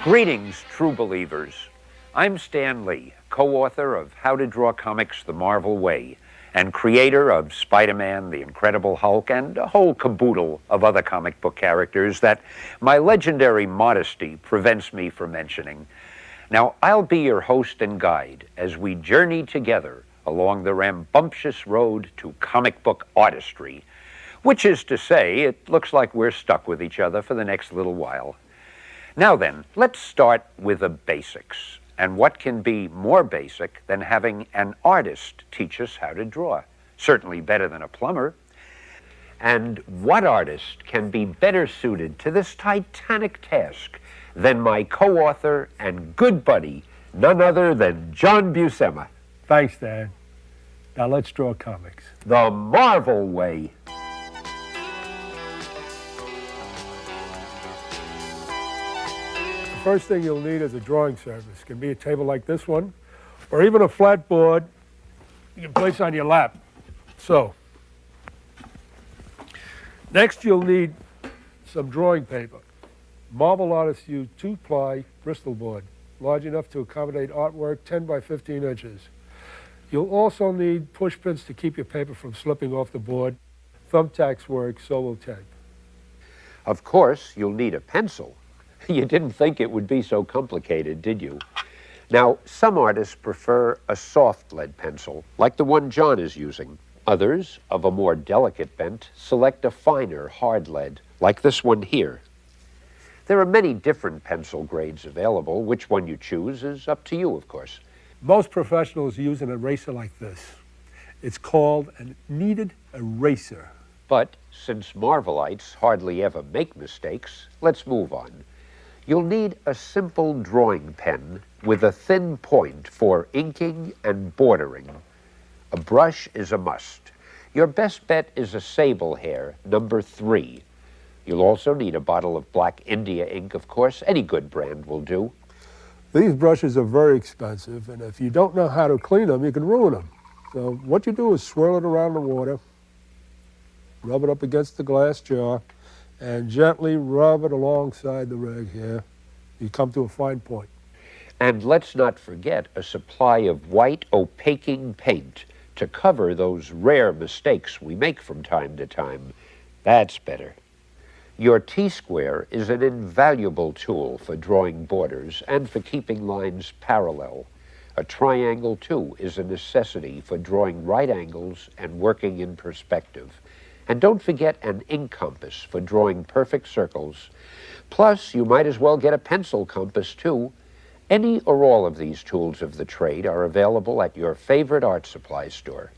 Greetings, true believers. I'm Stan Lee, co-author of How to Draw Comics the Marvel Way, and creator of Spider-Man, the Incredible Hulk, and a whole caboodle of other comic book characters that my legendary modesty prevents me from mentioning. Now, I'll be your host and guide as we journey together along the rambunctious road to comic book artistry, which is to say, it looks like we're stuck with each other for the next little while. Now then, let's start with the basics. And what can be more basic than having an artist teach us how to draw? Certainly better than a plumber. And what artist can be better suited to this titanic task than my co-author and good buddy, none other than John Buscema? Thanks, Dan. Now let's draw comics. The Marvel Way. The first thing you'll need is a drawing surface. It can be a table like this one, or even a flat board you can place on your lap. So, next you'll need some drawing paper. Marvel artists use 2-ply Bristol board, large enough to accommodate artwork 10 by 15 inches. You'll also need push pins to keep your paper from slipping off the board. Thumbtacks work, so will tape. Of course, you'll need a pencil. You didn't think it would be so complicated, did you? Now, some artists prefer a soft lead pencil, like the one John is using. Others, of a more delicate bent, select a finer hard lead, like this one here. There are many different pencil grades available. Which one you choose is up to you, of course. Most professionals use an eraser like this. It's called a kneaded eraser. But since Marvelites hardly ever make mistakes, let's move on. You'll need a simple drawing pen with a thin point for inking and bordering. A brush is a must. Your best bet is a sable hair, number 3. You'll also need a bottle of black India ink, of course. Any good brand will do. These brushes are very expensive, and if you don't know how to clean them, you can ruin them. So what you do is swirl it around the water, rub it up against the glass jar, and gently rub it alongside the rag here. You come to a fine point. And let's not forget a supply of white opaquing paint to cover those rare mistakes we make from time to time. That's better. Your T-square is an invaluable tool for drawing borders and for keeping lines parallel. A triangle, too, is a necessity for drawing right angles and working in perspective. And don't forget an ink compass for drawing perfect circles. Plus, you might as well get a pencil compass, too. Any or all of these tools of the trade are available at your favorite art supply store.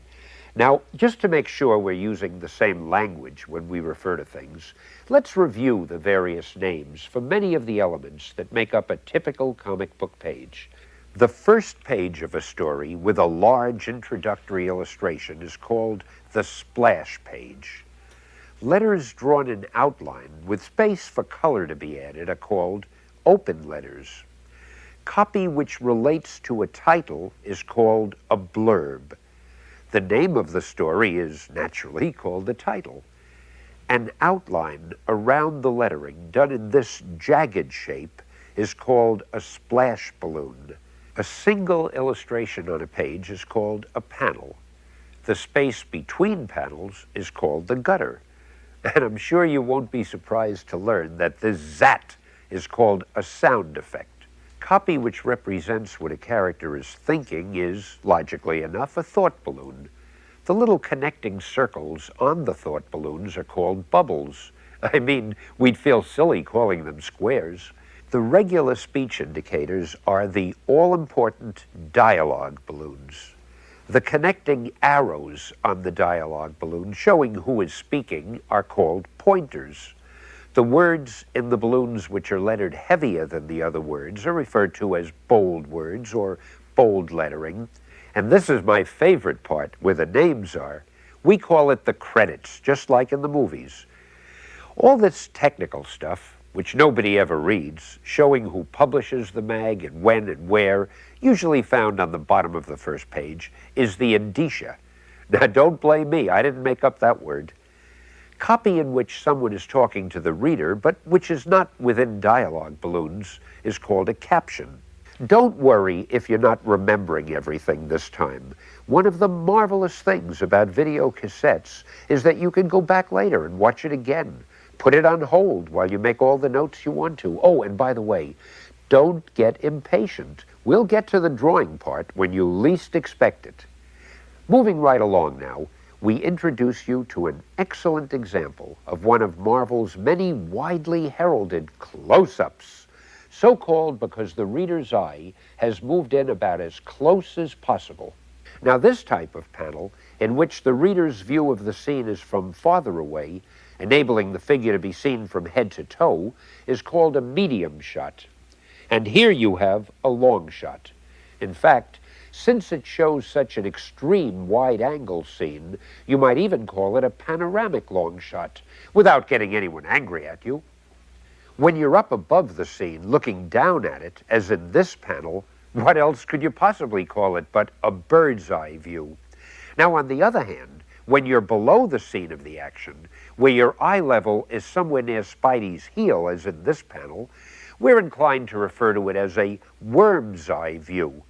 Now, just to make sure we're using the same language when we refer to things, let's review the various names for many of the elements that make up a typical comic book page. The first page of a story with a large introductory illustration is called the splash page. Letters drawn in outline with space for color to be added are called open letters. Copy which relates to a title is called a blurb. The name of the story is naturally called the title. An outline around the lettering done in this jagged shape is called a splash balloon. A single illustration on a page is called a panel. The space between panels is called the gutter. And I'm sure you won't be surprised to learn that the zat is called a sound effect. Copy which represents what a character is thinking is, logically enough, a thought balloon. The little connecting circles on the thought balloons are called bubbles. I mean, we'd feel silly calling them squares. The regular speech indicators are the all-important dialogue balloons. The connecting arrows on the dialogue balloon showing who is speaking are called pointers. The words in the balloons which are lettered heavier than the other words are referred to as bold words or bold lettering. And this is my favorite part, where the names are. We call it the credits, just like in the movies. All this technical stuff, which nobody ever reads, showing who publishes the mag and when and where, usually found on the bottom of the first page, is the indicia. Now, don't blame me. I didn't make up that word. copy in which someone is talking to the reader, but which is not within dialogue balloons, is called a caption. Don't worry if you're not remembering everything this time. One of the marvelous things about video cassettes is that you can go back later and watch it again. Put it on hold while you make all the notes you want to. Oh, and by the way, don't get impatient. We'll get to the drawing part when you least expect it. Moving right along now, we introduce you to an excellent example of one of Marvel's many widely heralded close-ups, so-called because the reader's eye has moved in about as close as possible. Now, this type of panel, in which the reader's view of the scene is from farther away, enabling the figure to be seen from head to toe, is called a medium shot. And here you have a long shot. In fact, since it shows such an extreme wide-angle scene, you might even call it a panoramic long shot, without getting anyone angry at you. When you're up above the scene, looking down at it, as in this panel, what else could you possibly call it but a bird's eye view? Now, on the other hand, when you're below the scene of the action, where your eye level is somewhere near Spidey's heel, as in this panel, we're inclined to refer to it as a worm's eye view.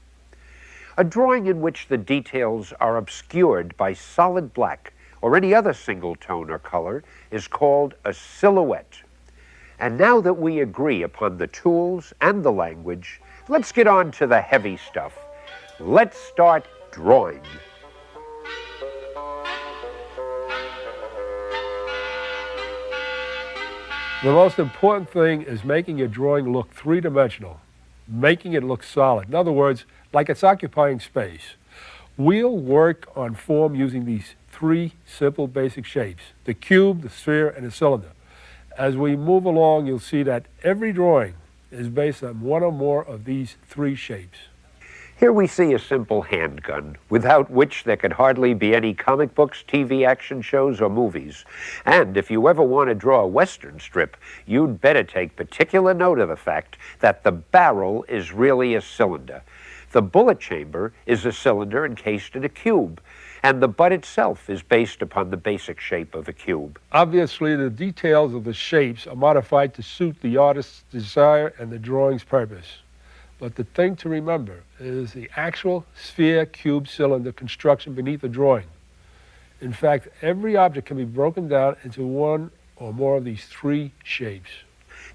A drawing in which the details are obscured by solid black or any other single tone or color is called a silhouette. And now that we agree upon the tools and the language, let's get on to the heavy stuff. Let's start drawing. The most important thing is making your drawing look three-dimensional, making it look solid. In other words, like it's occupying space. We'll work on form using these three simple basic shapes: the cube, the sphere, and the cylinder. As we move along, you'll see that every drawing is based on one or more of these three shapes. Here we see a simple handgun, without which there could hardly be any comic books, TV action shows, or movies. And if you ever want to draw a Western strip, you'd better take particular note of the fact that the barrel is really a cylinder. The bullet chamber is a cylinder encased in a cube, and the butt itself is based upon the basic shape of a cube. Obviously, the details of the shapes are modified to suit the artist's desire and the drawing's purpose. But the thing to remember is the actual sphere, cube, cylinder construction beneath the drawing. In fact, every object can be broken down into one or more of these three shapes.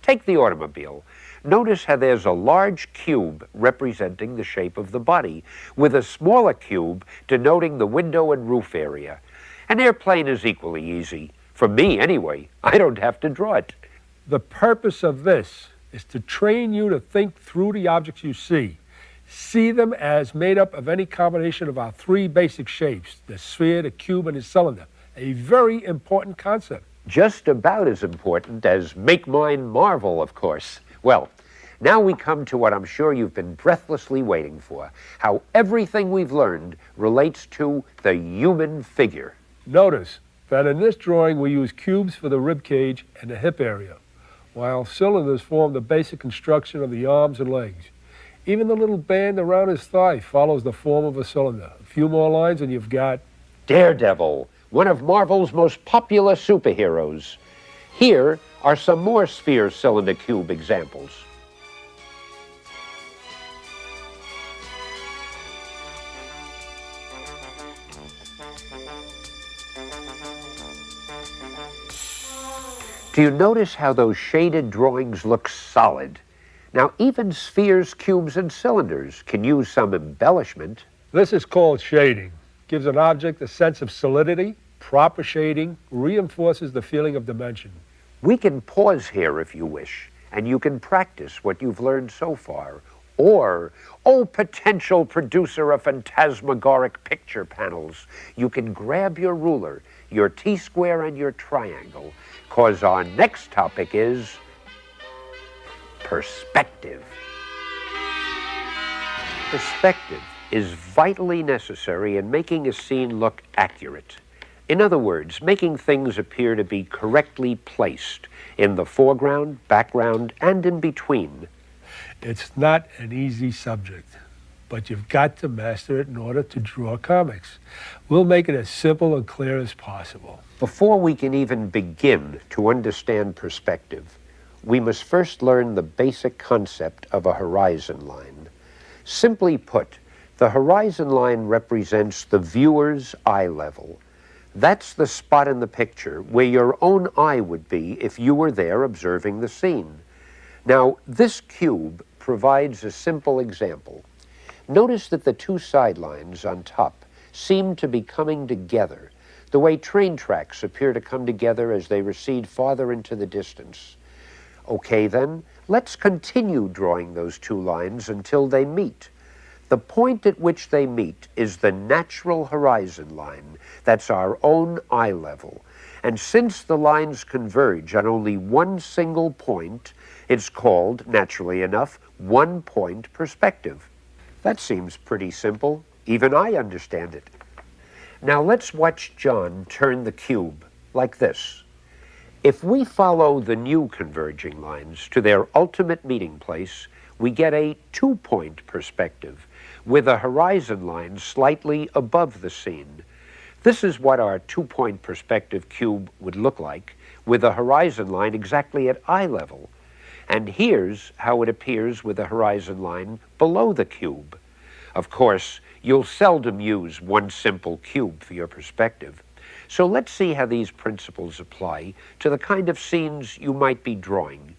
Take the automobile. Notice how there's a large cube representing the shape of the body, with a smaller cube denoting the window and roof area. An airplane is equally easy. For me, anyway. I don't have to draw it. The purpose of this is to train you to think through the objects you see. See them as made up of any combination of our three basic shapes: the sphere, the cube, and the cylinder. A very important concept. Just about as important as make mine Marvel, of course. Well, now we come to what I'm sure you've been breathlessly waiting for: how everything we've learned relates to the human figure. Notice that in this drawing we use cubes for the rib cage and the hip area, while cylinders form the basic construction of the arms and legs. Even the little band around his thigh follows the form of a cylinder. A few more lines and you've got Daredevil, one of Marvel's most popular superheroes. Here are some more sphere, cylinder, cube examples. Do you notice how those shaded drawings look solid? Now, even spheres, cubes, and cylinders can use some embellishment. This is called shading. Gives an object a sense of solidity. Proper shading reinforces the feeling of dimension. We can pause here if you wish, and you can practice what you've learned so far. Or, oh, potential producer of phantasmagoric picture panels, you can grab your ruler, your T-square, and your triangle, because our next topic is perspective. Perspective is vitally necessary in making a scene look accurate. In other words, making things appear to be correctly placed in the foreground, background, and in between. It's not an easy subject. but you've got to master it in order to draw comics. We'll make it as simple and clear as possible. Before we can even begin to understand perspective, we must first learn the basic concept of a horizon line. Simply put, the horizon line represents the viewer's eye level. That's the spot in the picture where your own eye would be if you were there observing the scene. Now, this cube provides a simple example. Notice that the two sidelines on top seem to be coming together, the way train tracks appear to come together as they recede farther into the distance. Okay then, let's continue drawing those two lines until they meet. The point at which they meet is the natural horizon line. That's our own eye level. And since the lines converge on only one single point, it's called, naturally enough, one-point perspective. That seems pretty simple. Even I understand it. Now let's watch John turn the cube like this. If we follow the new converging lines to their ultimate meeting place, we get a two-point perspective with a horizon line slightly above the scene. This is what our two-point perspective cube would look like, with a horizon line exactly at eye level. And here's how it appears with a horizon line below the cube. Of course, you'll seldom use one simple cube for your perspective. So let's see how these principles apply to the kind of scenes you might be drawing.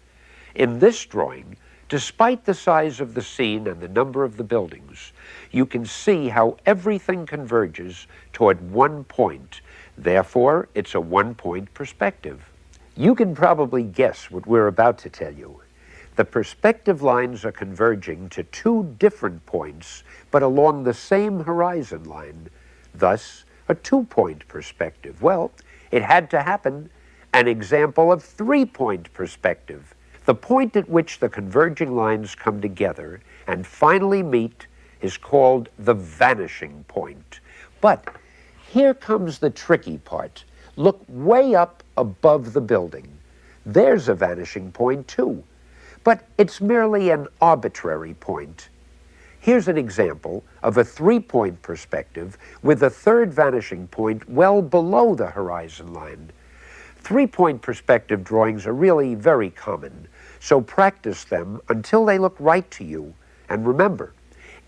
In this drawing, despite the size of the scene and the number of the buildings, you can see how everything converges toward one point. Therefore, it's a one-point perspective. You can probably guess what we're about to tell you. The perspective lines are converging to two different points, but along the same horizon line. Thus, a two-point perspective. Well, it had to happen. An example of three-point perspective. The point at which the converging lines come together and finally meet is called the vanishing point. But here comes the tricky part. Look way up above the building. There's a vanishing point too, but it's merely an arbitrary point. Here's an example of a three-point perspective with a third vanishing point well below the horizon line. Three-point perspective drawings are really very common, so practice them until they look right to you. And remember,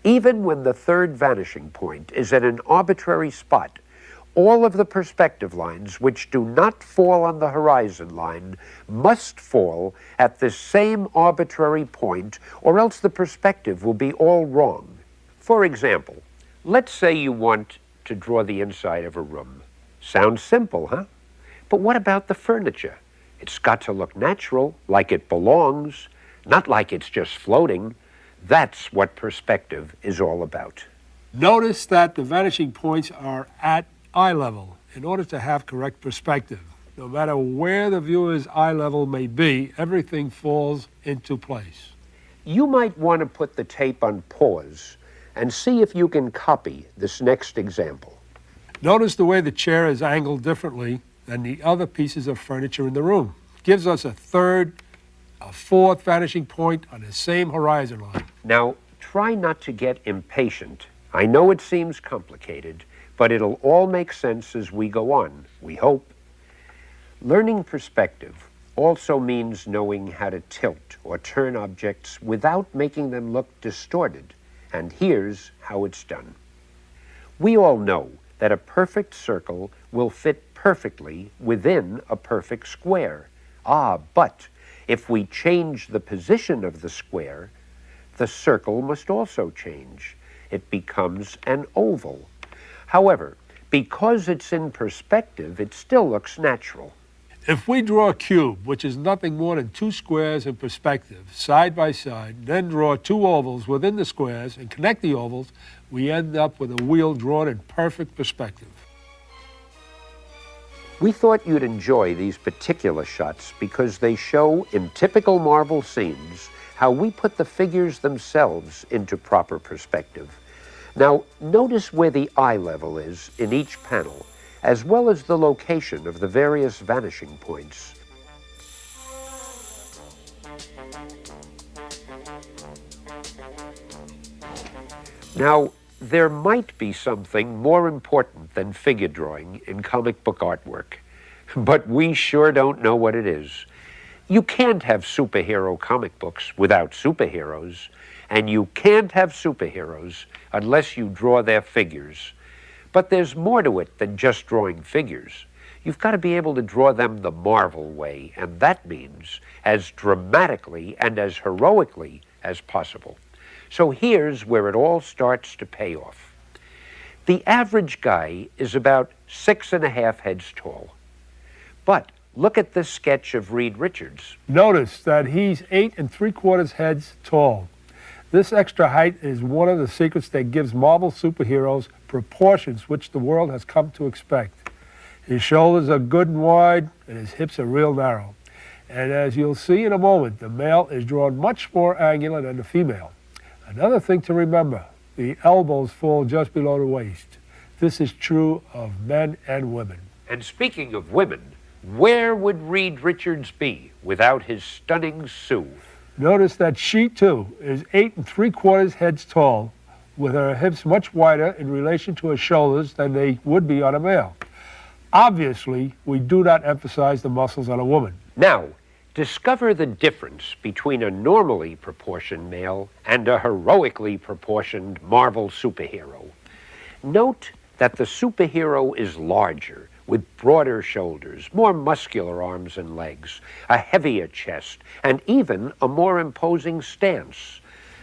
even when the third vanishing point is at an arbitrary spot, all of the perspective lines which do not fall on the horizon line must fall at this same arbitrary point, or else the perspective will be all wrong. For example, let's say you want to draw the inside of a room. Sounds simple, huh? But what about the furniture? It's got to look natural, like it belongs, not like it's just floating. That's what perspective is all about. Notice that the vanishing points are at eye level in order to have correct perspective. No matter where the viewer's eye level may be, everything falls into place. You might want to put the tape on pause and see if you can copy this next example. Notice the way the chair is angled differently than the other pieces of furniture in the room. It gives us a third, a fourth vanishing point on the same horizon line. Now, try not to get impatient. I know it seems complicated, but it'll all make sense as we go on, we hope. Learning perspective also means knowing how to tilt or turn objects without making them look distorted, and here's how it's done. We all know that a perfect circle will fit perfectly within a perfect square. But if we change the position of the square, the circle must also change. It becomes an oval. However, because it's in perspective, it still looks natural. If we draw a cube, which is nothing more than two squares in perspective, side by side, then draw two ovals within the squares and connect the ovals, we end up with a wheel drawn in perfect perspective. We thought you'd enjoy these particular shots because they show, in typical Marvel scenes, how we put the figures themselves into proper perspective. Now, notice where the eye level is in each panel, as well as the location of the various vanishing points. Now, there might be something more important than figure drawing in comic book artwork, but we sure don't know what it is. You can't have superhero comic books without superheroes, and you can't have superheroes unless you draw their figures. But there's more to it than just drawing figures. You've got to be able to draw them the Marvel way, and that means as dramatically and as heroically as possible. So here's where it all starts to pay off. The average guy is about 6.5 heads tall. But look at this sketch of Reed Richards. Notice that he's 8 3/4 heads tall. This extra height is one of the secrets that gives Marvel superheroes proportions which the world has come to expect. His shoulders are good and wide, and his hips are real narrow. And as you'll see in a moment, the male is drawn much more angular than the female. Another thing to remember, the elbows fall just below the waist. This is true of men and women. And speaking of women, where would Reed Richards be without his stunning Sue? Notice that she, too, is 8 3/4 heads tall, with her hips much wider in relation to her shoulders than they would be on a male. Obviously, we do not emphasize the muscles on a woman. Now, discover the difference between a normally proportioned male and a heroically proportioned Marvel superhero. Note that the superhero is larger, with broader shoulders, more muscular arms and legs, a heavier chest, and even a more imposing stance.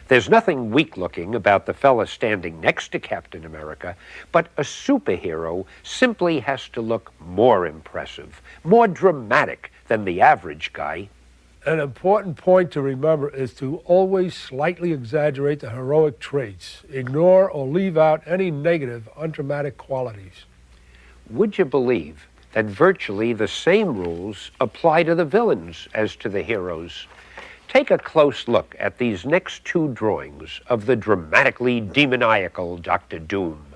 There's nothing weak-looking about the fella standing next to Captain America, but a superhero simply has to look more impressive, more dramatic than the average guy. An important point to remember is to always slightly exaggerate the heroic traits. Ignore or leave out any negative, undramatic qualities. Would you believe that virtually the same rules apply to the villains as to the heroes? Take a close look at these next two drawings of the dramatically demoniacal Dr. Doom.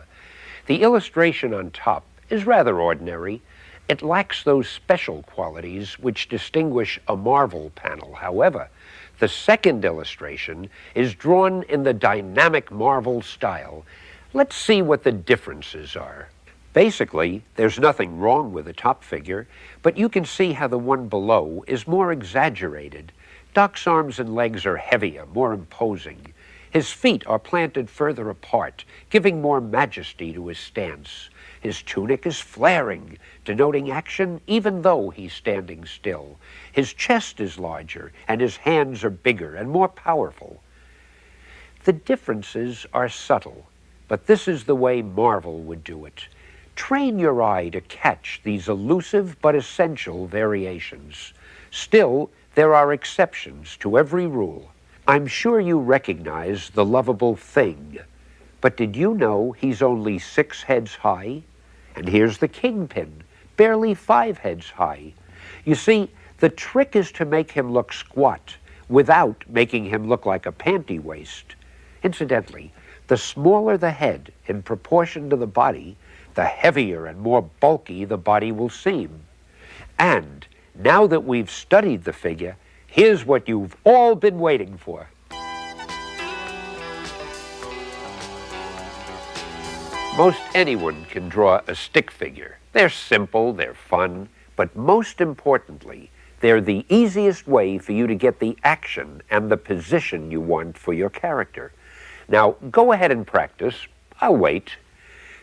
The illustration on top is rather ordinary. It lacks those special qualities which distinguish a Marvel panel. However, the second illustration is drawn in the dynamic Marvel style. Let's see what the differences are. Basically, there's nothing wrong with the top figure, but you can see how the one below is more exaggerated. Doc's arms and legs are heavier, more imposing. His feet are planted further apart, giving more majesty to his stance. His tunic is flaring, denoting action even though he's standing still. His chest is larger, and his hands are bigger and more powerful. The differences are subtle, but this is the way Marvel would do it. Train your eye to catch these elusive but essential variations. Still, there are exceptions to every rule. I'm sure you recognize the lovable Thing, but did you know he's only 6 heads high? And here's the Kingpin, barely 5 heads high. You see, the trick is to make him look squat without making him look like a panty waist. Incidentally, the smaller the head in proportion to the body, the heavier and more bulky the body will seem. And now that we've studied the figure, here's what you've all been waiting for. Most anyone can draw a stick figure. They're simple, they're fun, but most importantly, they're the easiest way for you to get the action and the position you want for your character. Now, go ahead and practice. I'll wait.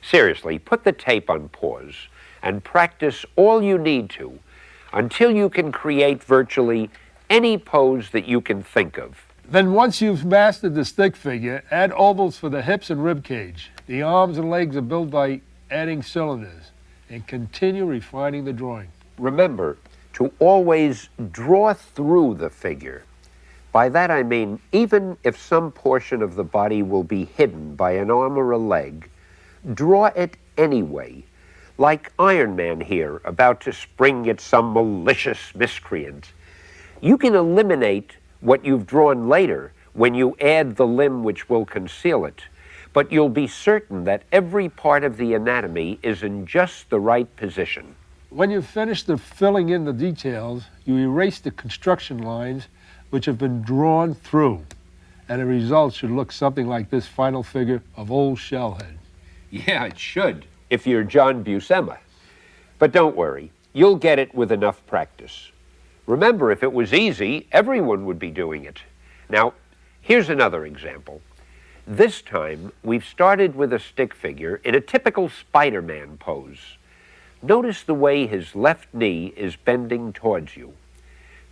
Seriously, put the tape on pause and practice all you need to until you can create virtually any pose that you can think of. Then once you've mastered the stick figure, add ovals for the hips and rib cage. The arms and legs are built by adding cylinders, and continue refining the drawing. Remember to always draw through the figure. By that I mean, even if some portion of the body will be hidden by an arm or a leg, draw it anyway, like Iron Man here, about to spring at some malicious miscreant. You can eliminate what you've drawn later when you add the limb which will conceal it, but you'll be certain that every part of the anatomy is in just the right position. When you've finished filling in the details, you erase the construction lines which have been drawn through. and the result should look something like this final figure of Old Shellhead. Yeah, it should, if you're John Buscema. But don't worry, you'll get it with enough practice. Remember, if it was easy, everyone would be doing it. Now, here's another example. This time, we've started with a stick figure in a typical Spider-Man pose. Notice the way his left knee is bending towards you.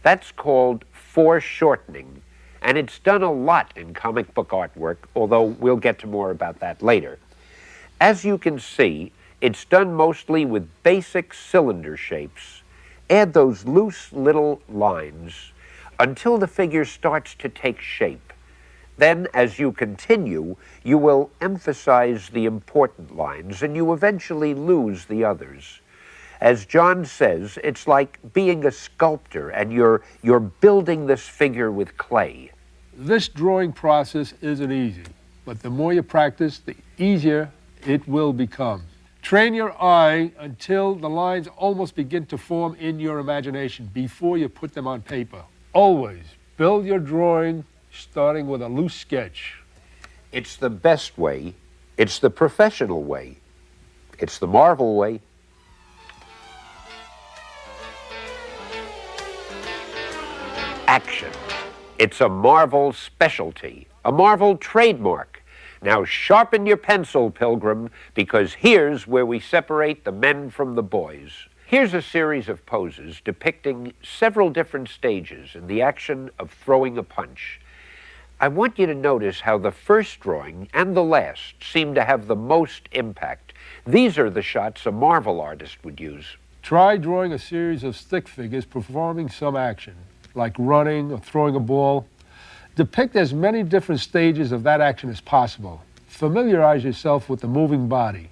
That's called foreshortening, and it's done a lot in comic book artwork, although we'll get to more about that later. As you can see, it's done mostly with basic cylinder shapes. Add those loose little lines until the figure starts to take shape. Then, as you continue, you will emphasize the important lines, and you eventually lose the others. As John says, it's like being a sculptor, and you're building this figure with clay. This drawing process isn't easy, but the more you practice, the easier it will become. Train your eye until the lines almost begin to form in your imagination before you put them on paper. Always build your drawing starting with a loose sketch. It's the best way. It's the professional way. It's the Marvel way. Action. It's a Marvel specialty, a Marvel trademark. Now sharpen your pencil, Pilgrim, because here's where we separate the men from the boys. Here's a series of poses depicting several different stages in the action of throwing a punch. I want you to notice how the first drawing and the last seem to have the most impact. These are the shots a Marvel artist would use. Try drawing a series of stick figures performing some action, like running or throwing a ball. Depict as many different stages of that action as possible. Familiarize yourself with the moving body.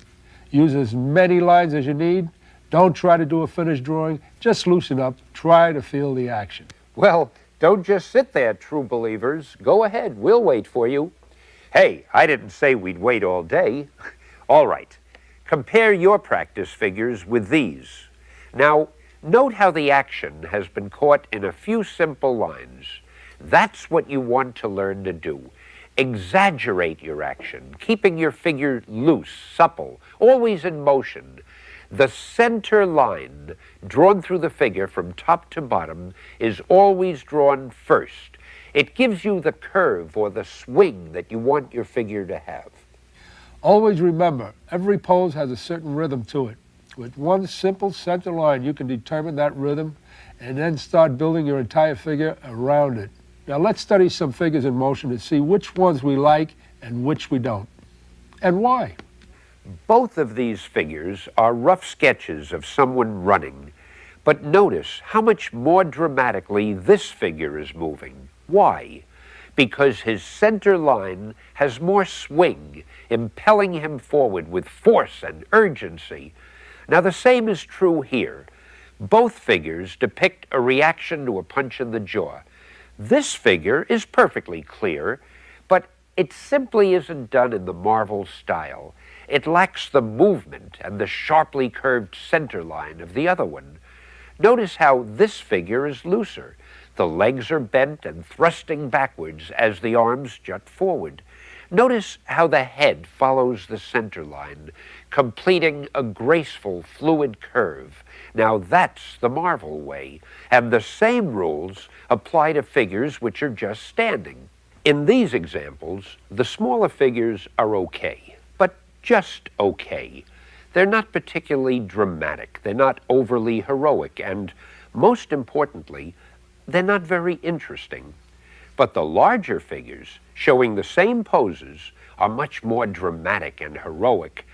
Use as many lines as you need. Don't try to do a finished drawing. Just loosen up. Try to feel the action. Well, don't just sit there, true believers. Go ahead. We'll wait for you. Hey, I didn't say we'd wait all day. All right. Compare your practice figures with these. Now, note how the action has been caught in a few simple lines. That's what you want to learn to do. Exaggerate your action, keeping your figure loose, supple, always in motion. The center line drawn through the figure from top to bottom is always drawn first. It gives you the curve or the swing that you want your figure to have. Always remember, every pose has a certain rhythm to it. With one simple center line, you can determine that rhythm and then start building your entire figure around it. Now let's study some figures in motion to see which ones we like and which we don't. And why? Both of these figures are rough sketches of someone running, but notice how much more dramatically this figure is moving. Why? Because his center line has more swing, impelling him forward with force and urgency. Now the same is true here. Both figures depict a reaction to a punch in the jaw. This figure is perfectly clear, but it simply isn't done in the Marvel style. It lacks the movement and the sharply curved center line of the other one. Notice how this figure is looser. The legs are bent and thrusting backwards as the arms jut forward. Notice how the head follows the center line, completing a graceful, fluid curve. Now that's the Marvel way, and the same rules apply to figures which are just standing. In these examples, the smaller figures are okay, but just okay. They're not particularly dramatic, they're not overly heroic, and most importantly, they're not very interesting. But the larger figures, showing the same poses, are much more dramatic and heroic.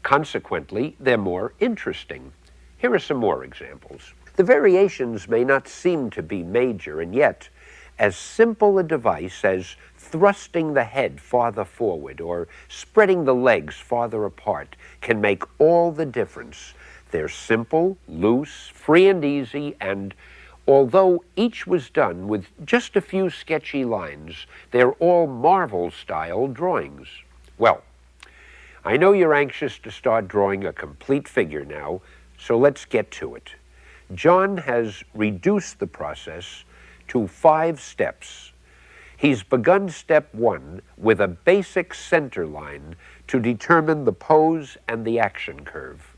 Consequently, they're more interesting. Here are some more examples. The variations may not seem to be major, and yet, as simple a device as thrusting the head farther forward or spreading the legs farther apart can make all the difference. They're simple, loose, free and easy, and although each was done with just a few sketchy lines, they're all Marvel-style drawings. Well, I know you're anxious to start drawing a complete figure now, so let's get to it. John has reduced the process to 5 steps. He's begun step 1 with a basic center line to determine the pose and the action curve.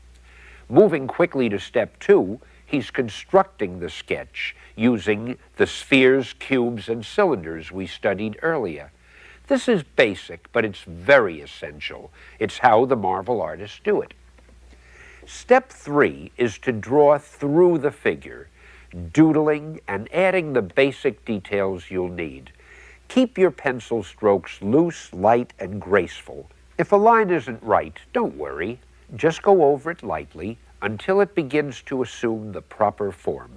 Moving quickly to step 2, he's constructing the sketch using the spheres, cubes, and cylinders we studied earlier. This is basic, but it's very essential. It's how the Marvel artists do it. Step 3 is to draw through the figure, doodling and adding the basic details you'll need. Keep your pencil strokes loose, light, and graceful. If a line isn't right, don't worry. Just go over it lightly until it begins to assume the proper form.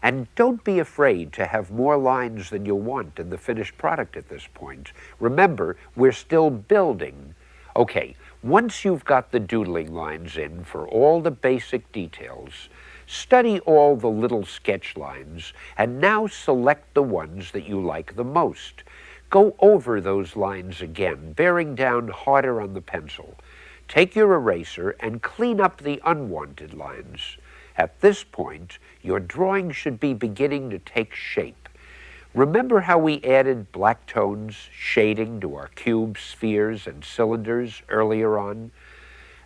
And don't be afraid to have more lines than you'll want in the finished product at this point. Remember, we're still building. Okay, once you've got the doodling lines in for all the basic details, study all the little sketch lines and now select the ones that you like the most. Go over those lines again, bearing down harder on the pencil. Take your eraser and clean up the unwanted lines. At this point, your drawing should be beginning to take shape. Remember how we added black tones, shading to our cubes, spheres, and cylinders earlier on?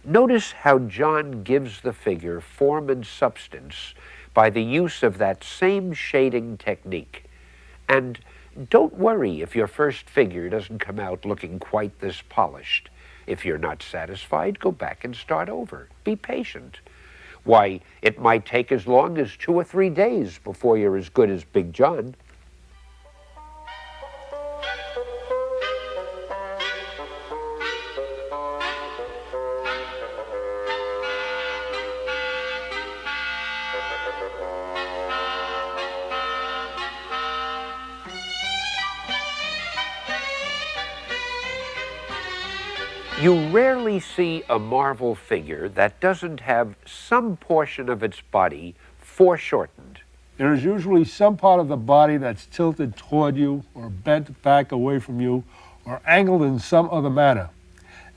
Notice how John gives the figure form and substance by the use of that same shading technique. And don't worry if your first figure doesn't come out looking quite this polished. If you're not satisfied, go back and start over. Be patient. Why, it might take as long as 2 or 3 days before you're as good as Big John. You rarely see a Marvel figure that doesn't have some portion of its body foreshortened. There is usually some part of the body that's tilted toward you or bent back away from you or angled in some other manner.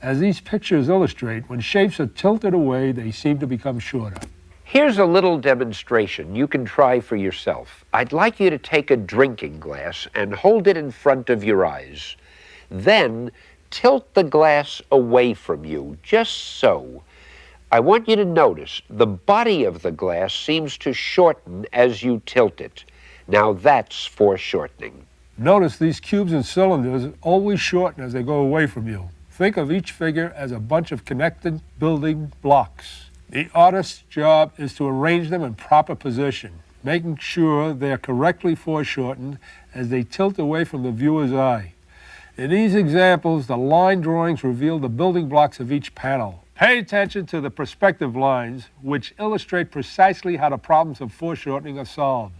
As these pictures illustrate, when shapes are tilted away, they seem to become shorter. Here's a little demonstration you can try for yourself. I'd like you to take a drinking glass and hold it in front of your eyes. Then tilt the glass away from you, just so. I want you to notice the body of the glass seems to shorten as you tilt it. Now that's foreshortening. Notice these cubes and cylinders always shorten as they go away from you. Think of each figure as a bunch of connected building blocks. The artist's job is to arrange them in proper position, making sure they are correctly foreshortened as they tilt away from the viewer's eye. In these examples, the line drawings reveal the building blocks of each panel. Pay attention to the perspective lines, which illustrate precisely how the problems of foreshortening are solved.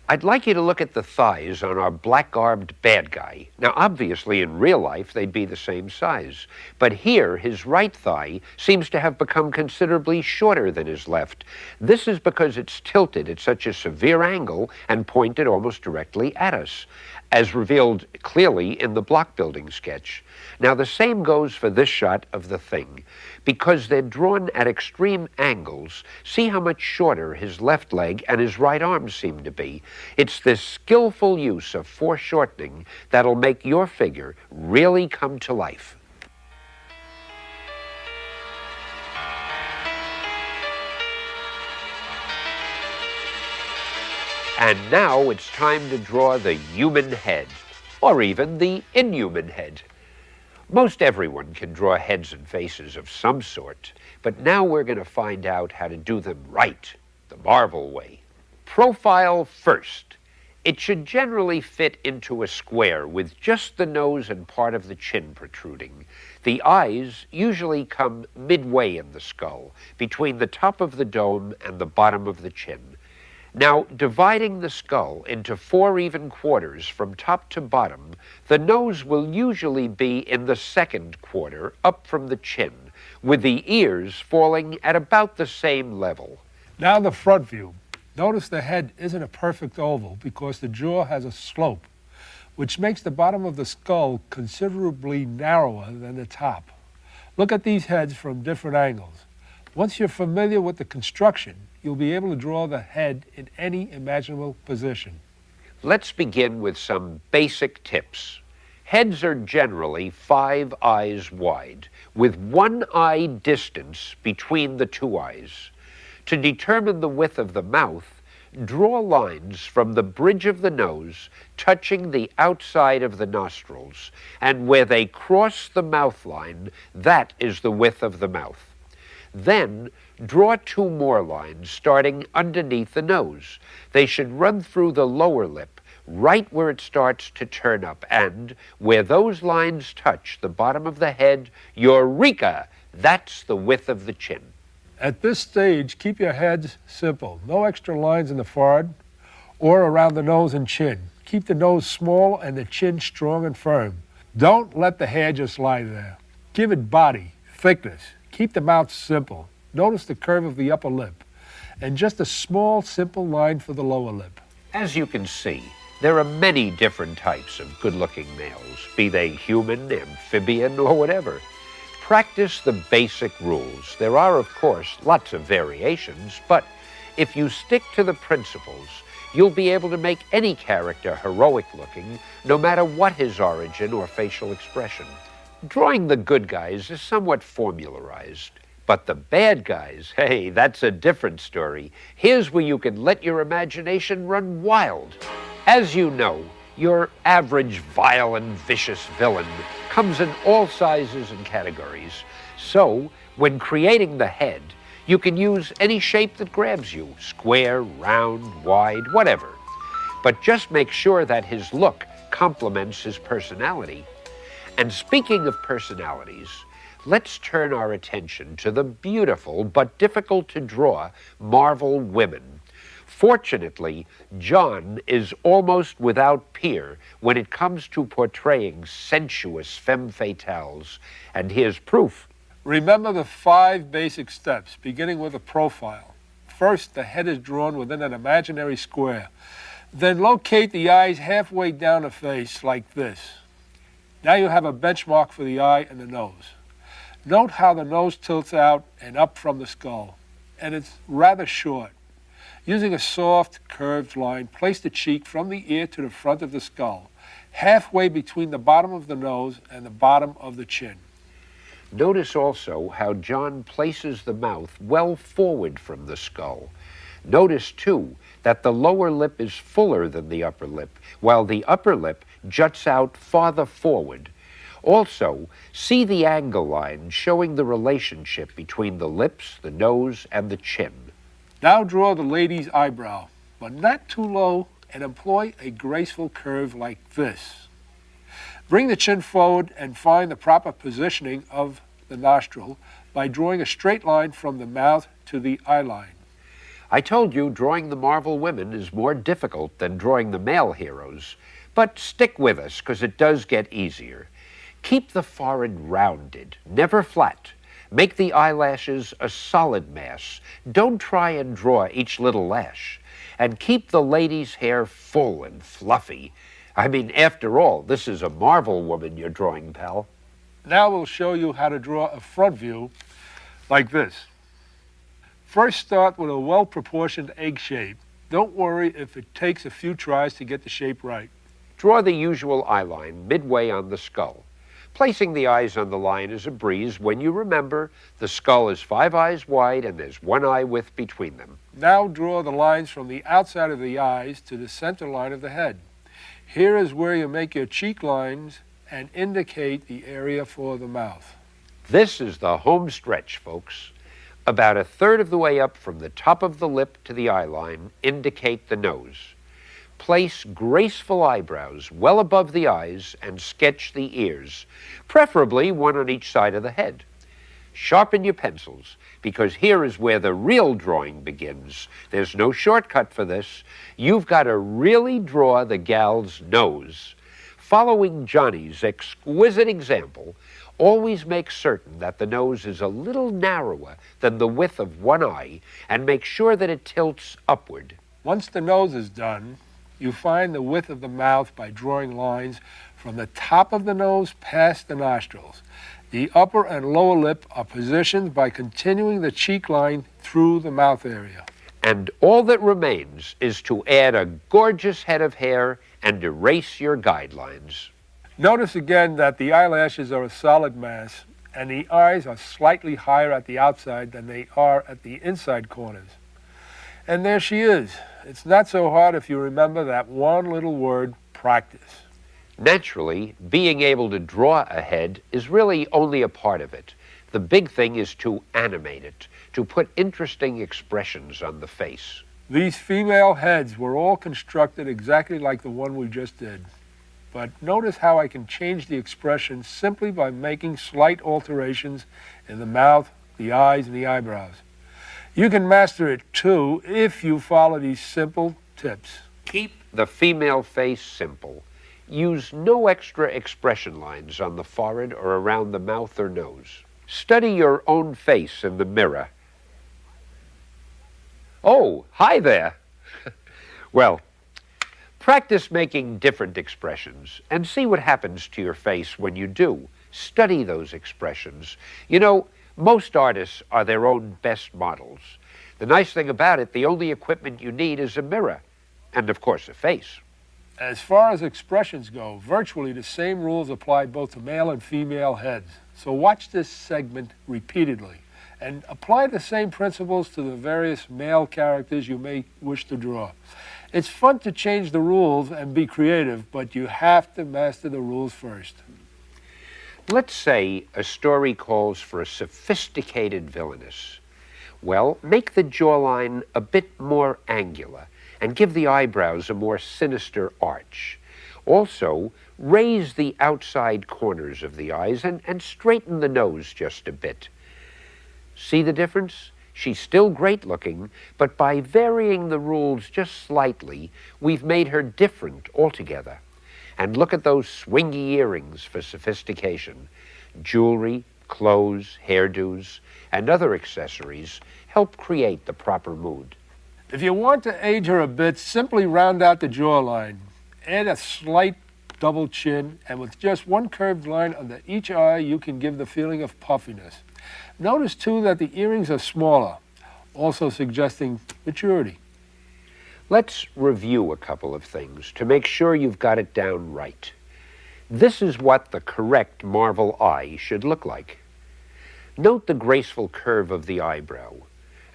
I'd like you to look at the thighs on our black-garbed bad guy. Now, obviously, in real life, they'd be the same size. But here, his right thigh seems to have become considerably shorter than his left. This is because it's tilted at such a severe angle and pointed almost directly at us, as revealed clearly in the block building sketch. Now, the same goes for this shot of the Thing. Because they're drawn at extreme angles, see how much shorter his left leg and his right arm seem to be. It's this skillful use of foreshortening that'll make your figure really come to life. And now it's time to draw the human head, or even the inhuman head. Most everyone can draw heads and faces of some sort, but now we're going to find out how to do them right, the Marvel way. Profile first. It should generally fit into a square with just the nose and part of the chin protruding. The eyes usually come midway in the skull, between the top of the dome and the bottom of the chin. Now, dividing the skull into 4 even quarters from top to bottom, the nose will usually be in the second quarter, up from the chin, with the ears falling at about the same level. Now the front view. Notice the head isn't a perfect oval because the jaw has a slope, which makes the bottom of the skull considerably narrower than the top. Look at these heads from different angles. Once you're familiar with the construction, you'll be able to draw the head in any imaginable position. Let's begin with some basic tips. Heads are generally 5 eyes wide, with 1 eye distance between the 2 eyes. To determine the width of the mouth, draw lines from the bridge of the nose touching the outside of the nostrils, and where they cross the mouth line, that is the width of the mouth. Then, draw 2 more lines starting underneath the nose. They should run through the lower lip, right where it starts to turn up, and where those lines touch the bottom of the head, eureka! That's the width of the chin. At this stage, keep your heads simple. No extra lines in the forehead or around the nose and chin. Keep the nose small and the chin strong and firm. Don't let the hair just lie there. Give it body, thickness. Keep the mouth simple. Notice the curve of the upper lip, and just a small, simple line for the lower lip. As you can see, there are many different types of good-looking males, be they human, amphibian, or whatever. Practice the basic rules. There are, of course, lots of variations, but if you stick to the principles, you'll be able to make any character heroic-looking, no matter what his origin or facial expression. Drawing the good guys is somewhat formularized, but the bad guys, hey, that's a different story. Here's where you can let your imagination run wild. As you know, your average vile and vicious villain comes in all sizes and categories. So, when creating the head, you can use any shape that grabs you, square, round, wide, whatever. But just make sure that his look complements his personality. And speaking of personalities, let's turn our attention to the beautiful but difficult to draw Marvel women. Fortunately, John is almost without peer when it comes to portraying sensuous femme fatales, and here's proof. Remember the 5 basic steps, beginning with a profile. First, the head is drawn within an imaginary square. Then locate the eyes halfway down the face like this. Now you have a benchmark for the eye and the nose. Note how the nose tilts out and up from the skull, and it's rather short. Using a soft, curved line, place the cheek from the ear to the front of the skull, halfway between the bottom of the nose and the bottom of the chin. Notice also how John places the mouth well forward from the skull. Notice, too, that the lower lip is fuller than the upper lip, while the upper lip juts out farther forward. Also, see the angle line showing the relationship between the lips, the nose, and the chin. Now draw the lady's eyebrow, but not too low, and employ a graceful curve like this. Bring the chin forward and find the proper positioning of the nostril by drawing a straight line from the mouth to the eye line. I told you drawing the Marvel women is more difficult than drawing the male heroes, but stick with us because it does get easier. Keep the forehead rounded, never flat. Make the eyelashes a solid mass. Don't try and draw each little lash. And keep the lady's hair full and fluffy. I mean, after all, this is a Marvel woman you're drawing, pal. Now we'll show you how to draw a front view like this. First, start with a well-proportioned egg shape. Don't worry if it takes a few tries to get the shape right. Draw the usual eye line midway on the skull. Placing the eyes on the line is a breeze when you remember the skull is 5 eyes wide and there's 1 eye width between them. Now draw the lines from the outside of the eyes to the center line of the head. Here is where you make your cheek lines and indicate the area for the mouth. This is the home stretch, folks. About 1/3 of the way up from the top of the lip to the eye line, indicate the nose. Place graceful eyebrows well above the eyes and sketch the ears, preferably one on each side of the head. Sharpen your pencils, because here is where the real drawing begins. There's no shortcut for this. You've got to really draw the gal's nose. Following Johnny's exquisite example, always make certain that the nose is a little narrower than the width of 1 eye, and make sure that it tilts upward. Once the nose is done, you find the width of the mouth by drawing lines from the top of the nose past the nostrils. The upper and lower lip are positioned by continuing the cheek line through the mouth area. And all that remains is to add a gorgeous head of hair and erase your guidelines. Notice again that the eyelashes are a solid mass, and the eyes are slightly higher at the outside than they are at the inside corners. And there she is. It's not so hard if you remember that one little word, practice. Naturally, being able to draw a head is really only a part of it. The big thing is to animate it, to put interesting expressions on the face. These female heads were all constructed exactly like the one we just did. But notice how I can change the expression simply by making slight alterations in the mouth, the eyes, and the eyebrows. You can master it too if you follow these simple tips. Keep the female face simple. Use no extra expression lines on the forehead or around the mouth or nose. Study your own face in the mirror. Oh, hi there. Well, practice making different expressions and see what happens to your face when you do. Study those expressions. You know, most artists are their own best models. The nice thing about it, the only equipment you need is a mirror and, of course, a face. As far as expressions go, virtually the same rules apply both to male and female heads. So watch this segment repeatedly and apply the same principles to the various male characters you may wish to draw. It's fun to change the rules and be creative, but you have to master the rules first. Let's say a story calls for a sophisticated villainess. Well, make the jawline a bit more angular and give the eyebrows a more sinister arch. Also, raise the outside corners of the eyes and straighten the nose just a bit. See the difference? She's still great looking, but by varying the rules just slightly, we've made her different altogether. And look at those swingy earrings for sophistication. Jewelry, clothes, hairdos, and other accessories help create the proper mood. If you want to age her a bit, simply round out the jawline. Add a slight double chin, and with just one curved line under each eye, you can give the feeling of puffiness. Notice, too, that the earrings are smaller, also suggesting maturity. Let's review a couple of things to make sure you've got it down right. This is what the correct Marvel eye should look like. Note the graceful curve of the eyebrow,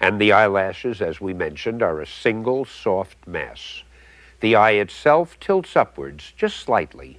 and the eyelashes, as we mentioned, are a single soft mass. The eye itself tilts upwards just slightly.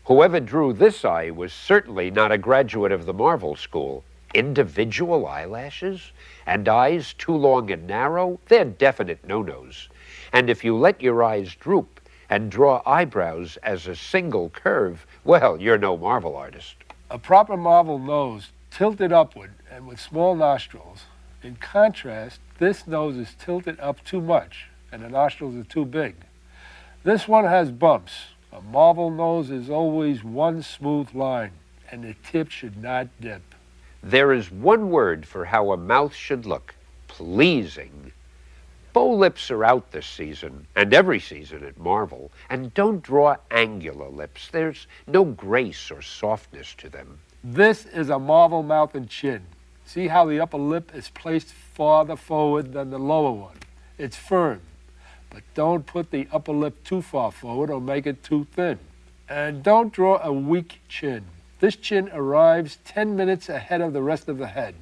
Whoever drew this eye was certainly not a graduate of the Marvel School. Individual eyelashes and eyes too long and narrow, they're definite no-nos. And if you let your eyes droop and draw eyebrows as a single curve, well, you're no Marvel artist. A proper Marvel nose tilted upward and with small nostrils. In contrast, this nose is tilted up too much and the nostrils are too big. This one has bumps. A Marvel nose is always one smooth line, and the tip should not dip. There is one word for how a mouth should look: pleasing. Bow lips are out this season, and every season at Marvel, and don't draw angular lips. There's no grace or softness to them. This is a Marvel mouth and chin. See how the upper lip is placed farther forward than the lower one. It's firm, but don't put the upper lip too far forward or make it too thin. And don't draw a weak chin. This chin arrives 10 minutes ahead of the rest of the head.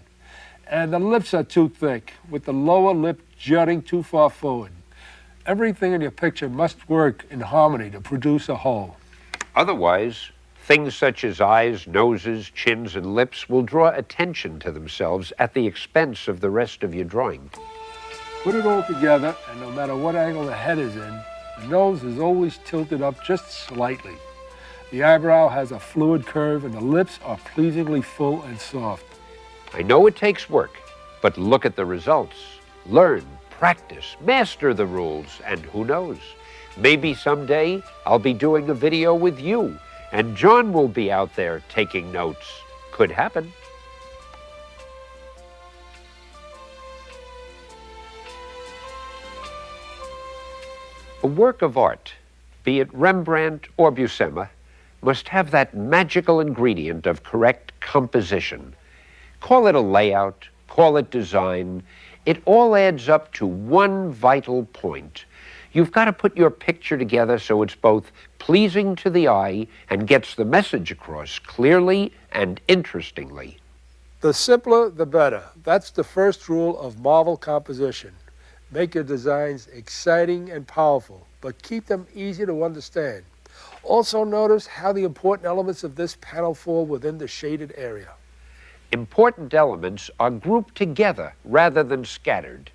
And the lips are too thick, with the lower lip jutting too far forward. Everything in your picture must work in harmony to produce a whole. Otherwise, things such as eyes, noses, chins, and lips will draw attention to themselves at the expense of the rest of your drawing. Put it all together, and no matter what angle the head is in, the nose is always tilted up just slightly. The eyebrow has a fluid curve, and the lips are pleasingly full and soft. I know it takes work, but look at the results. Learn, practice, master the rules, and who knows? Maybe someday I'll be doing a video with you, and John will be out there taking notes. Could happen. A work of art, be it Rembrandt or Buscema, must have that magical ingredient of correct composition. Call it a layout, call it design. It all adds up to one vital point. You've got to put your picture together so it's both pleasing to the eye and gets the message across clearly and interestingly. The simpler, the better. That's the first rule of Marvel composition. Make your designs exciting and powerful, but keep them easy to understand. Also notice how the important elements of this panel fall within the shaded area. Important elements are grouped together rather than scattered.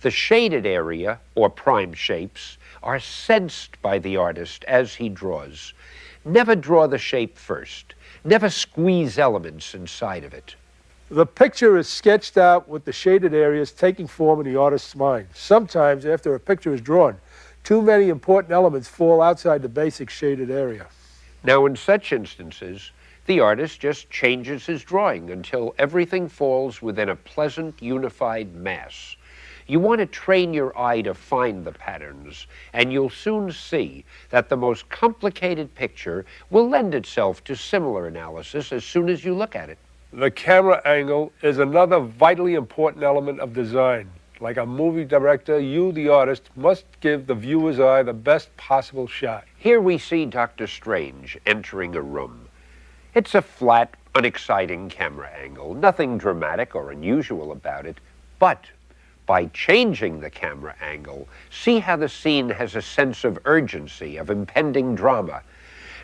The shaded area, or prime shapes, are sensed by the artist as he draws. Never draw the shape first. Never squeeze elements inside of it. The picture is sketched out with the shaded areas taking form in the artist's mind. Sometimes, after a picture is drawn, too many important elements fall outside the basic shaded area. Now, in such instances, the artist just changes his drawing until everything falls within a pleasant, unified mass. You want to train your eye to find the patterns, and you'll soon see that the most complicated picture will lend itself to similar analysis as soon as you look at it. The camera angle is another vitally important element of design. Like a movie director, you, the artist, must give the viewer's eye the best possible shot. Here we see Dr. Strange entering a room. It's a flat, unexciting camera angle, nothing dramatic or unusual about it, but by changing the camera angle, see how the scene has a sense of urgency, of impending drama.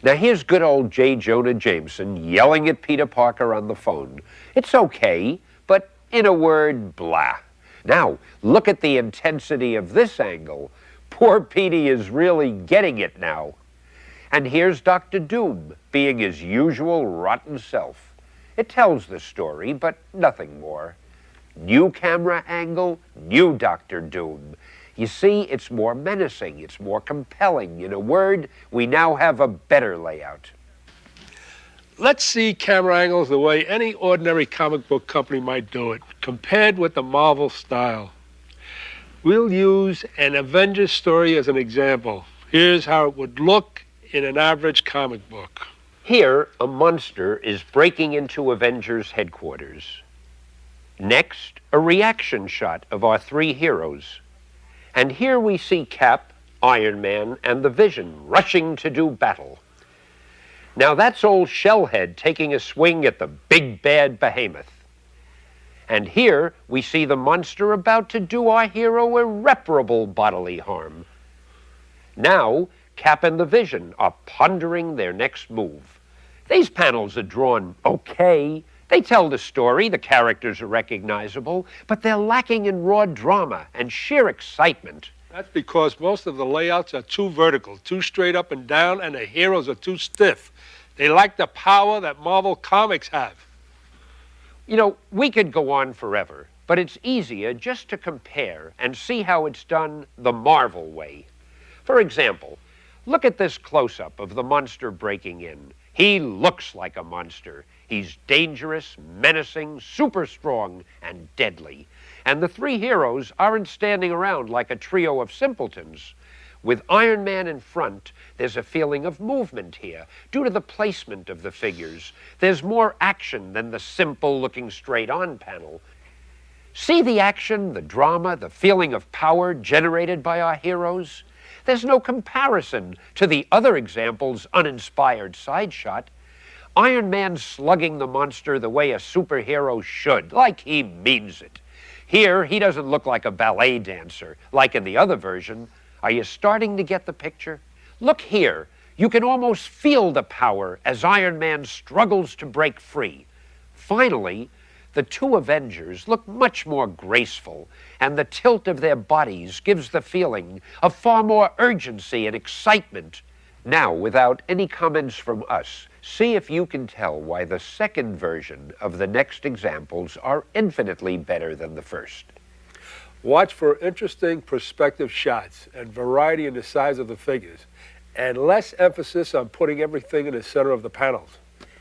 Now here's good old J. Jonah Jameson yelling at Peter Parker on the phone. It's okay, but in a word, blah. Now, look at the intensity of this angle. Poor Petey is really getting it now. And here's Dr. Doom, being his usual rotten self. It tells the story, but nothing more. New camera angle, new Dr. Doom. You see, it's more menacing, it's more compelling. In a word, we now have a better layout. Let's see camera angles the way any ordinary comic book company might do it, compared with the Marvel style. We'll use an Avengers story as an example. Here's how it would look in an average comic book. Here, a monster is breaking into Avengers headquarters. Next, a reaction shot of our three heroes. And here we see Cap, Iron Man, and the Vision rushing to do battle. Now that's old Shellhead taking a swing at the big bad behemoth. And here we see the monster about to do our hero irreparable bodily harm. Now, Cap and the Vision are pondering their next move. These panels are drawn okay. They tell the story, the characters are recognizable, but they're lacking in raw drama and sheer excitement. That's because most of the layouts are too vertical, too straight up and down, and the heroes are too stiff. They lack the power that Marvel Comics have. You know, we could go on forever, but it's easier just to compare and see how it's done the Marvel way. For example, look at this close-up of the monster breaking in. He looks like a monster. He's dangerous, menacing, super strong, and deadly. And the three heroes aren't standing around like a trio of simpletons. With Iron Man in front, there's a feeling of movement here. Due to the placement of the figures, there's more action than the simple looking straight on panel. See the action, the drama, the feeling of power generated by our heroes? There's no comparison to the other example's uninspired side shot. Iron Man slugging the monster the way a superhero should, like he means it. Here, he doesn't look like a ballet dancer, like in the other version. Are you starting to get the picture? Look here. You can almost feel the power as Iron Man struggles to break free. Finally, the two Avengers look much more graceful, and the tilt of their bodies gives the feeling of far more urgency and excitement. Now, without any comments from us, see if you can tell why the second version of the next examples are infinitely better than the first. Watch for interesting perspective shots and variety in the size of the figures, and less emphasis on putting everything in the center of the panels.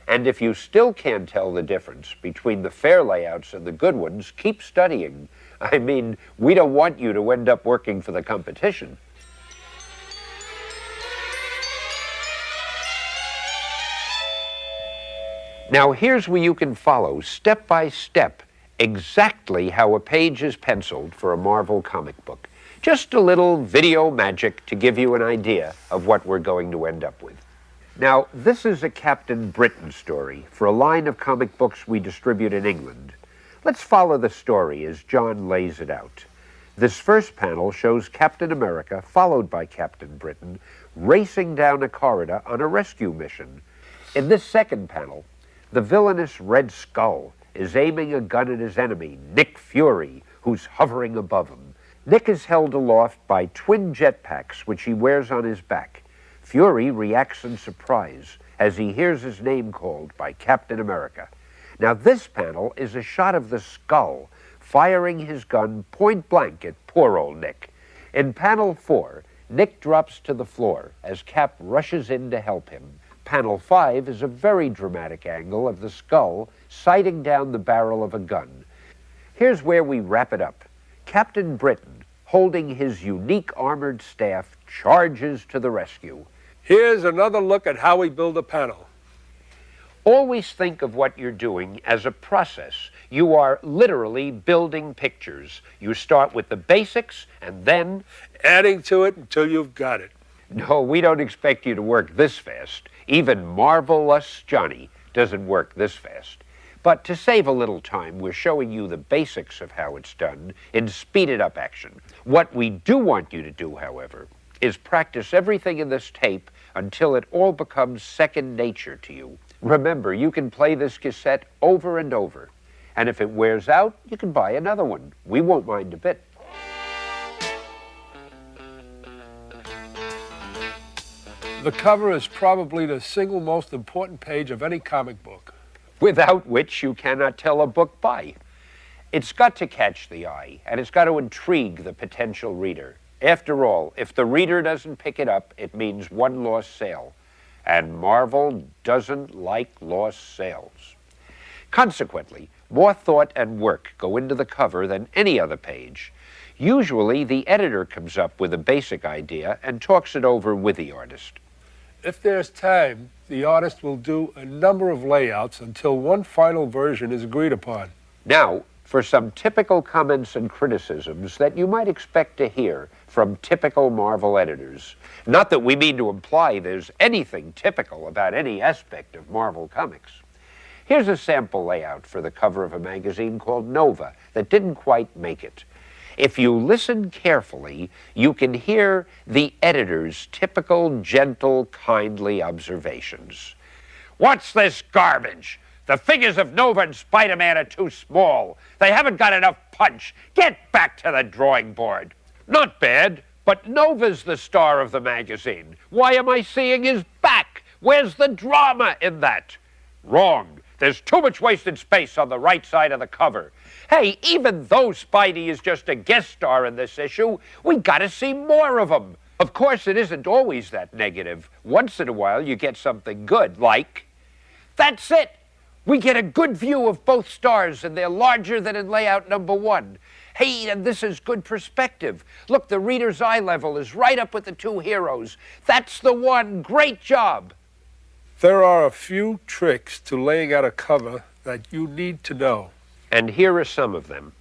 And if you still can't tell the difference between the fair layouts and the good ones, keep studying. I mean, we don't want you to end up working for the competition. Now here's where you can follow, step by step, exactly how a page is penciled for a Marvel comic book. Just a little video magic to give you an idea of what we're going to end up with. Now, this is a Captain Britain story for a line of comic books we distribute in England. Let's follow the story as John lays it out. This first panel shows Captain America, followed by Captain Britain, racing down a corridor on a rescue mission. In this second panel, the villainous Red Skull is aiming a gun at his enemy, Nick Fury, who's hovering above him. Nick is held aloft by twin jetpacks, which he wears on his back. Fury reacts in surprise as he hears his name called by Captain America. Now, this panel is a shot of the Skull firing his gun point blank at poor old Nick. In panel 4, Nick drops to the floor as Cap rushes in to help him. Panel 5 is a very dramatic angle of the Skull sighting down the barrel of a gun. Here's where we wrap it up. Captain Britain, holding his unique armored staff, charges to the rescue. Here's another look at how we build a panel. Always think of what you're doing as a process. You are literally building pictures. You start with the basics and then adding to it until you've got it. No, we don't expect you to work this fast. Even Marvelous Johnny doesn't work this fast. But to save a little time, we're showing you the basics of how it's done in speeded up action. What we do want you to do, however, is practice everything in this tape until it all becomes second nature to you. Remember, you can play this cassette over and over. And if it wears out, you can buy another one. We won't mind a bit. The cover is probably the single most important page of any comic book, without which you cannot tell a book by. It's got to catch the eye, and it's got to intrigue the potential reader. After all, if the reader doesn't pick it up, it means one lost sale. And Marvel doesn't like lost sales. Consequently, more thought and work go into the cover than any other page. Usually, the editor comes up with a basic idea and talks it over with the artist. If there's time, the artist will do a number of layouts until one final version is agreed upon. Now, for some typical comments and criticisms that you might expect to hear from typical Marvel editors. Not that we mean to imply there's anything typical about any aspect of Marvel Comics. Here's a sample layout for the cover of a magazine called Nova that didn't quite make it. If you listen carefully, you can hear the editor's typical, gentle, kindly observations. What's this garbage? The figures of Nova and Spider-Man are too small. They haven't got enough punch. Get back to the drawing board. Not bad, but Nova's the star of the magazine. Why am I seeing his back? Where's the drama in that? Wrong. There's too much wasted space on the right side of the cover. Hey, even though Spidey is just a guest star in this issue, we gotta see more of him. Of course, it isn't always that negative. Once in a while, you get something good, like... That's it! We get a good view of both stars, and they're larger than in layout number 1. Hey, and this is good perspective. Look, the reader's eye level is right up with the two heroes. That's the one. Great job. There are a few tricks to laying out a cover that you need to know. And here are some of them.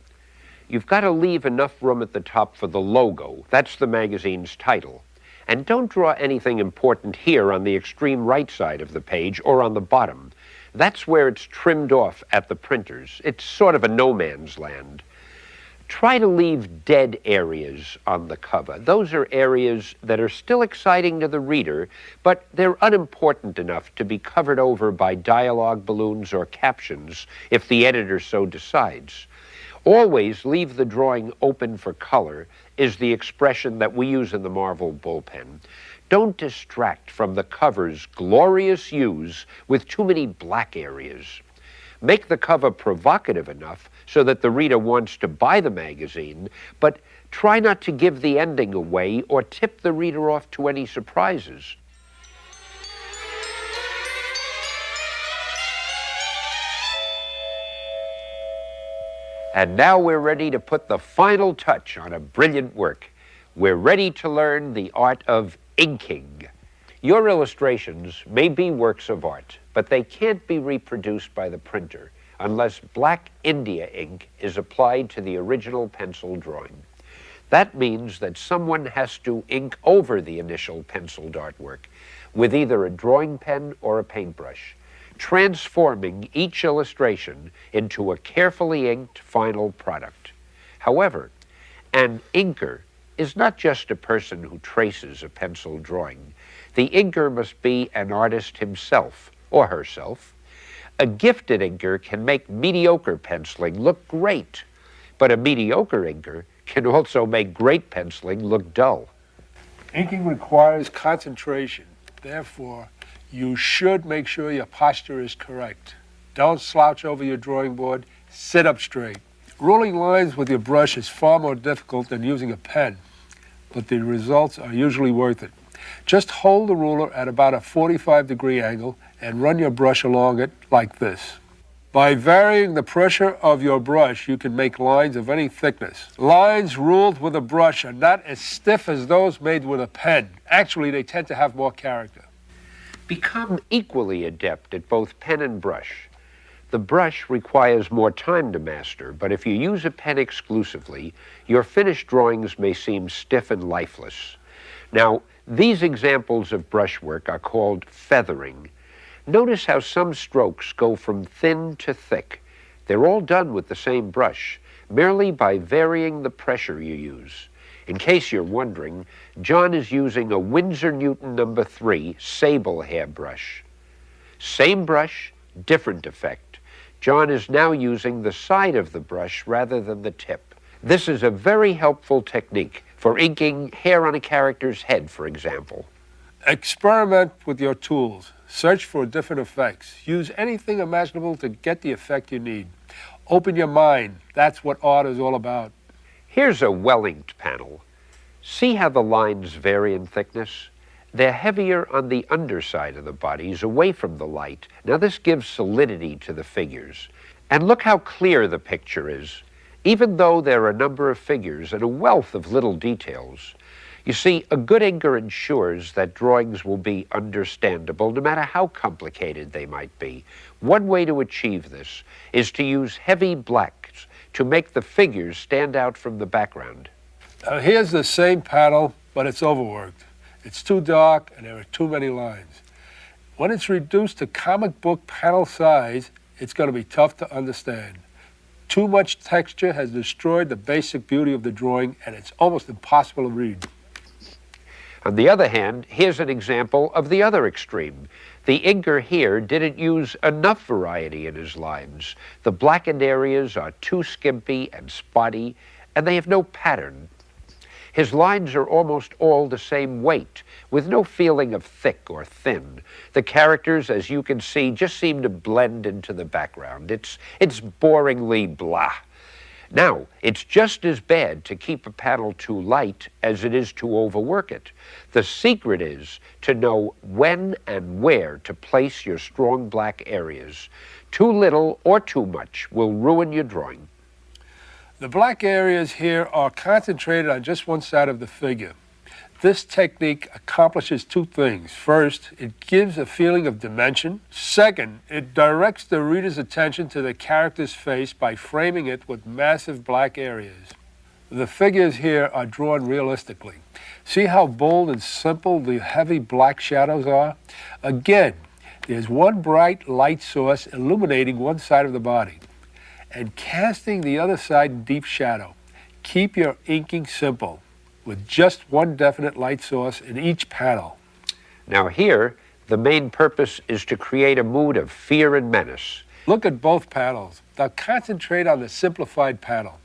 You've got to leave enough room at the top for the logo. That's the magazine's title. And don't draw anything important here on the extreme right side of the page or on the bottom. That's where it's trimmed off at the printers. It's sort of a no man's land. Try to leave dead areas on the cover. Those are areas that are still exciting to the reader, but they're unimportant enough to be covered over by dialogue balloons or captions if the editor so decides. Always leave the drawing open for color is the expression that we use in the Marvel bullpen. Don't distract from the cover's glorious hues with too many black areas. Make the cover provocative enough so that the reader wants to buy the magazine, but try not to give the ending away or tip the reader off to any surprises. And now we're ready to put the final touch on a brilliant work. We're ready to learn the art of inking. Your illustrations may be works of art, but they can't be reproduced by the printer unless black India ink is applied to the original pencil drawing. That means that someone has to ink over the initial penciled artwork with either a drawing pen or a paintbrush, transforming each illustration into a carefully inked final product. However, an inker is not just a person who traces a pencil drawing. The inker must be an artist himself or herself. A gifted inker can make mediocre penciling look great, but a mediocre inker can also make great penciling look dull. Inking requires concentration. Therefore, you should make sure your posture is correct. Don't slouch over your drawing board. Sit up straight. Ruling lines with your brush is far more difficult than using a pen, but the results are usually worth it. Just hold the ruler at about a 45-degree angle and run your brush along it like this. By varying the pressure of your brush, you can make lines of any thickness. Lines ruled with a brush are not as stiff as those made with a pen. Actually, they tend to have more character. Become equally adept at both pen and brush. The brush requires more time to master, but if you use a pen exclusively, your finished drawings may seem stiff and lifeless. Now, these examples of brushwork are called feathering. Notice how some strokes go from thin to thick. They're all done with the same brush, merely by varying the pressure you use. In case you're wondering, John is using a Winsor Newton No. 3 sable hairbrush. Same brush, different effect. John is now using the side of the brush rather than the tip. This is a very helpful technique for inking hair on a character's head, for example. Experiment with your tools. Search for different effects. Use anything imaginable to get the effect you need. Open your mind. That's what art is all about. Here's a well-inked panel. See how the lines vary in thickness? They're heavier on the underside of the bodies, away from the light. Now this gives solidity to the figures. And look how clear the picture is, even though there are a number of figures and a wealth of little details. You see, a good inker ensures that drawings will be understandable no matter how complicated they might be. One way to achieve this is to use heavy blacks to make the figures stand out from the background. Here's the same panel, but it's overworked. It's too dark and there are too many lines. When it's reduced to comic book panel size, it's going to be tough to understand. Too much texture has destroyed the basic beauty of the drawing, and it's almost impossible to read. On the other hand, here's an example of the other extreme. The inker here didn't use enough variety in his lines. The blackened areas are too skimpy and spotty, and they have no pattern. His lines are almost all the same weight, with no feeling of thick or thin. The characters, as you can see, just seem to blend into the background. It's boringly blah. Now, it's just as bad to keep a panel too light as it is to overwork it. The secret is to know when and where to place your strong black areas. Too little or too much will ruin your drawing. The black areas here are concentrated on just one side of the figure. This technique accomplishes two things. First, it gives a feeling of dimension. Second, it directs the reader's attention to the character's face by framing it with massive black areas. The figures here are drawn realistically. See how bold and simple the heavy black shadows are? Again, there's one bright light source illuminating one side of the body and casting the other side in deep shadow. Keep your inking simple, with just one definite light source in each panel. Now here, the main purpose is to create a mood of fear and menace. Look at both panels. Now concentrate on the simplified panel.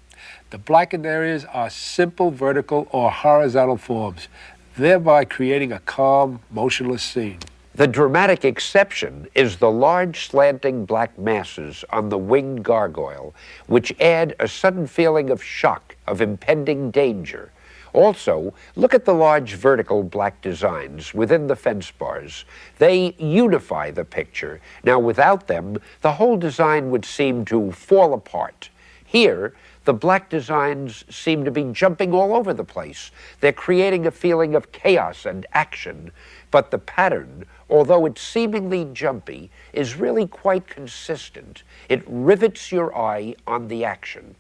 The blackened areas are simple vertical or horizontal forms, thereby creating a calm, motionless scene. The dramatic exception is the large slanting black masses on the winged gargoyle, which add a sudden feeling of shock, of impending danger. Also, look at the large vertical black designs within the fence bars. They unify the picture. Now, without them, the whole design would seem to fall apart. Here, the black designs seem to be jumping all over the place. They're creating a feeling of chaos and action. But the pattern, although it's seemingly jumpy, is really quite consistent. It rivets your eye on the action.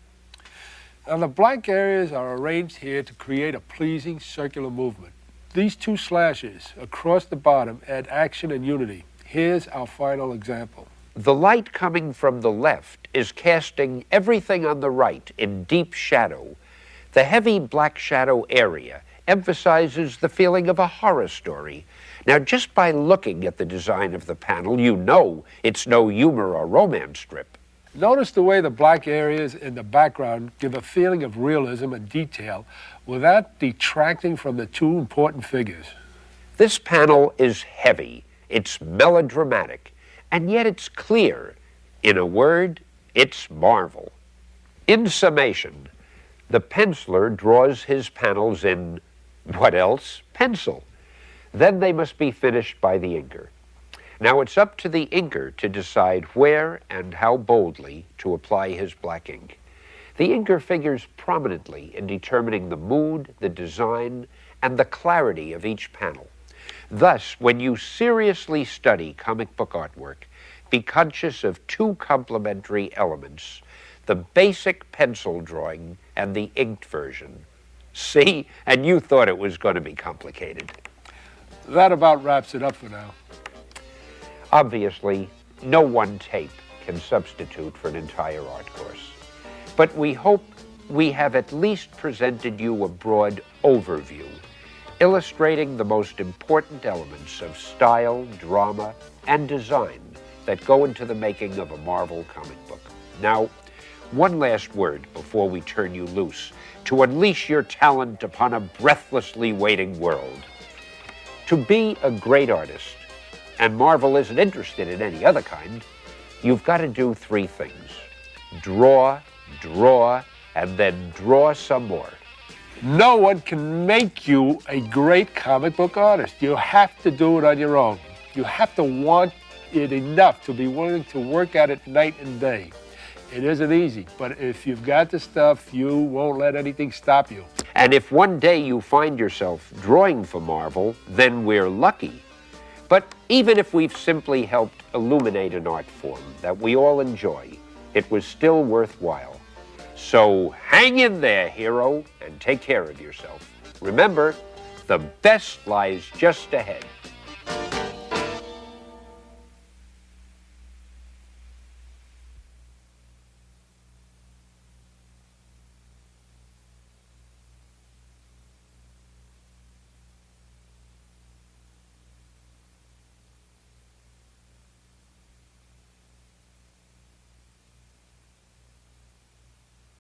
Now the blank areas are arranged here to create a pleasing circular movement. These two slashes across the bottom add action and unity. Here's our final example. The light coming from the left is casting everything on the right in deep shadow. The heavy black shadow area emphasizes the feeling of a horror story. Now, just by looking at the design of the panel, you know it's no humor or romance strip. Notice the way the black areas in the background give a feeling of realism and detail without detracting from the two important figures. This panel is heavy, it's melodramatic, and yet it's clear. In a word, it's Marvel. In summation, the penciler draws his panels in, what else? Pencil. Then they must be finished by the inker. Now it's up to the inker to decide where and how boldly to apply his black ink. The inker figures prominently in determining the mood, the design, and the clarity of each panel. Thus, when you seriously study comic book artwork, be conscious of two complementary elements: the basic pencil drawing and the inked version. See? And you thought it was going to be complicated. That about wraps it up for now. Obviously, no one tape can substitute for an entire art course. But we hope we have at least presented you a broad overview, illustrating the most important elements of style, drama, and design that go into the making of a Marvel comic book. Now, one last word before we turn you loose to unleash your talent upon a breathlessly waiting world. To be a great artist, and Marvel isn't interested in any other kind, you've got to do three things: draw, draw, and then draw some more. No one can make you a great comic book artist. You have to do it on your own. You have to want it enough to be willing to work at it night and day. It isn't easy, but if you've got the stuff, you won't let anything stop you. And if one day you find yourself drawing for Marvel, then we're lucky. But even if we've simply helped illuminate an art form that we all enjoy, it was still worthwhile. So hang in there, hero, and take care of yourself. Remember, the best lies just ahead.